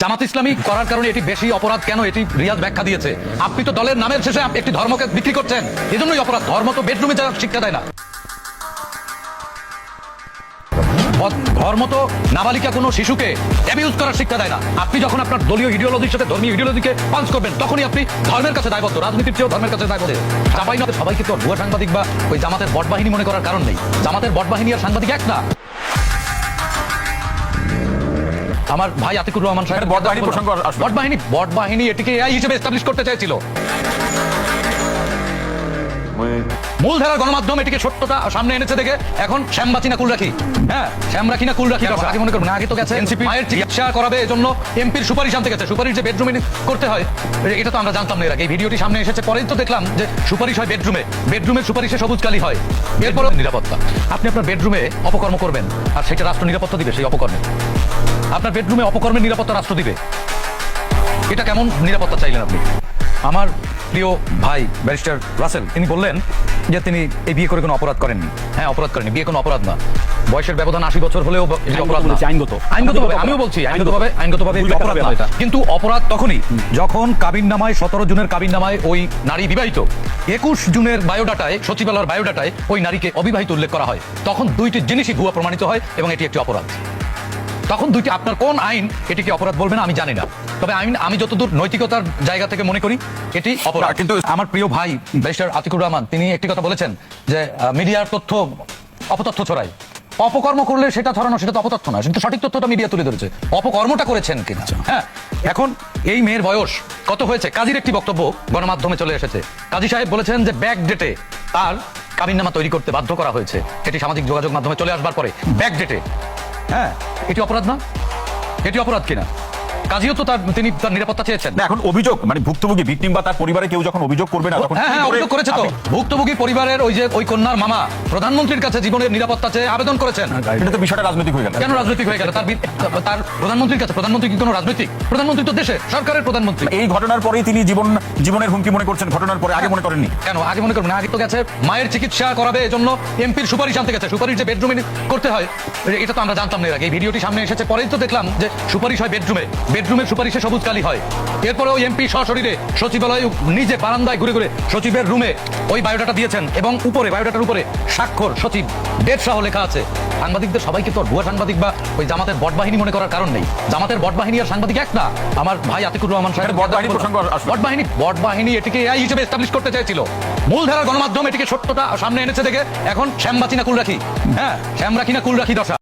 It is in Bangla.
জামাত ইসলামী করার কারণে এটি বেশি অপরাধ কেন, এটি রিয়াজ ব্যাখ্যা দিয়েছে। আপনি তো দলের নামের শেষে একটি ধর্মকে বিক্রি করছেন, এজন্যই অপরাধ। ধর্ম তো বেডরুমে যাওয়ার শিক্ষা দেয় না। ধর্ম তো নাবালিকা কোনো শিশুকে অ্যাবিউজ করার শিক্ষা দেয় না। আপনি যখন আপনার দলীয় ইডিওলজির সাথে ধর্মীয় ইডিওলজিকে পাঞ্চ করবেন, তখনই আপনি ধর্মের কাছে দায়বদ্ধ, রাজনীতির চেয়েও ধর্মের কাছে দায়বদ্ধ। চাপাই না সবাইকে তো ভুয়া সাংবাদিক বা ওই জামাতের বট বাহিনী মনে করার কারণ নেই। জামাতের বট বাহিনী আর সাংবাদিক এক না। আমার ভাই আতিকুর রহমান সাহেব বট বাহিনী এটিকে এআই হিসেবে এস্টাবলিশ করতে চেয়েছিল। মূলধারার গণমাধ্যম এটিকে সত্যতা সামনে এনেছে দেখে এখন শ্যামবাচি না কুল রাখি, হ্যাঁ শ্যাম রাখি না কুল রাখি আগে মনে করবেন। আগে তো গেছে এনসিপি মায়ের চিকিৎসা করাবে, এজন্য এমপির সুপারিশ আনতে গেছে। সুপারিশ যে বেডরুমে করতে হয় এটা তো আমরা জানতাম না এর আগে। এই ভিডিওটি সামনে এসেছে পরেই তো দেখলাম যে সুপারিশ হয় বেডরুমে, বেডরুমের সুপারিশে সবুজ কালি হয়। এরপর নিরাপত্তা, আপনি আপনার বেডরুমে অপকর্ম করবেন আর সেটা রাষ্ট্র নিরাপত্তা দিবে। সেই অপকর্মে আপনার বেডরুমে অপকর্মের নিরাপত্তা রাষ্ট্র দিবে, এটা কেমন নিরাপত্তা চাইলেন আপনি? আমার প্রিয় ভাই ব্যারিস্টার রাসেল তিনি বললেন যে তিনি এই বিয়ে করে কোনো অপরাধ করেননি। হ্যাঁ, অপরাধ করেননি, বিয়ে কোনো অপরাধ না। বয়সের ব্যবধান 80 বছর হলেও অপরাধ না। আইনগতভাবে আমিও বলছি আইনগতভাবে অপরাধ না। কিন্তু অপরাধ তখনই যখন কাবিননামায় 17 জুনের কাবিননামায় ওই নারী বিবাহিত, 21 জুনের বায়োডাটায় সচিবালয়ের বায়োডাটায় ওই নারীকে অবিবাহিত উল্লেখ করা হয়। তখন দুইটি জিনিসই ভুয়া প্রমাণিত হয় এবং এটি একটি অপরাধ। তখন দুইটি, আপনার কোন আইন এটিকে অপরাধ বলবে না আমি জানি না, তবে আমি যতদূর নৈতিকতার জায়গা থেকে মনে করি এটি অপরাধ। কিন্তু আমার প্রিয় ভাই ব্যারিস্টার আতিকুর রহমান তিনি একটি কথা বলেছেন যে মিডিয়ার তথ্য অপতথ্য ছড়ায়। অপকর্ম করলে সেটা ছড়ানো, সেটা তো অপতথ্য না, কিন্তু সঠিক তথ্যটা মিডিয়া তুলে ধরেছে। অপকর্মটা করেছেন কিনা। হ্যাঁ, এখন এই মেয়ের বয়স কত হয়েছে, কাজীর একটি বক্তব্য গণমাধ্যমে চলে এসেছে। কাজী সাহেব বলেছেন যে ব্যাক ডেটে তার কাবিননামা তৈরি করতে বাধ্য করা হয়েছে। এটি সামাজিক যোগাযোগ মাধ্যমে চলে আসবার পরে ব্যাক ডেটে। হ্যাঁ, এটি অপরাধ না? এটি অপরাধ কিনা? কাজীও তো তিনি তার নিরাপত্তা চেয়েছেন। এখন অভিযোগ মানে ভুক্তভোগী ভিকটিম বা তার পরিবারে কেউ যখন অভিযোগ করবে না তখন হ্যাঁ অভিযোগ করেছে তো। ভুক্তভোগী পরিবারের ওই কন্যার মামা প্রধানমন্ত্রীর কাছে জীবনের নিরাপত্তা চেয়ে আবেদন করেছেন। এটা তো বিষয়টা রাজনৈতিক হয়ে গেল। কেন রাজনৈতিক হয়ে গেল? তার প্রধানমন্ত্রীর কাছে, প্রধানমন্ত্রী কি কোনো রাজনৈতিক? প্রধানমন্ত্রী তো দেশে সরকারের প্রধানমন্ত্রী। এই ঘটনার পরেই তিনি জীবনের হুমকি মনে করছেন, ঘটনার পরে আগে মনে করেননি কেন? আগে মনে করবেন, আগে তো গেছে মায়ের চিকিৎসা করাবে, এজন্য এমপির সুপারিশ আনতে গেছে। সুপারিশ যে বেডরুমে করতে হয় এটা তো আমরা জানতাম না এর আগে। এই ভিডিওটি সামনে এসেছে পরেই তো দেখলাম যে সুপারিশ হয় বেডরুমে, বেডরুমের সুপারিশে সবুজ কালি হয়। এরপরে ওই এমপি সশরীরে সচিবালয়ে নিজে বারান্দায় ঘুরে ঘুরে সচিবের রুমে ওই বায়োডাটা দিয়েছেন এবং উপরে বায়োডাটার উপরে স্বাক্ষর সচিব ডেট সহ লেখা আছে। সাংবাদিকদের সবাইকে তো ভুয়া সাংবাদিক বা ওই জামাতের বট বাহিনী মনে করার কারণ নেই। জামাতের বট বাহিনী আর সাংবাদিক এক না। আমার ভাই আতিকুর রহমান সাহেব বট বাহিনী এটিকে এআই হিসেবে এস্টাবলিশ করতে চেয়েছিল। মূলধারার গণমাধ্যম এটিকে সত্যতা সামনে এনেছে দেখে এখন শ্যামবাচি না কুল রাখি, হ্যাঁ শ্যাম রাখি না কুল রাখি দশা।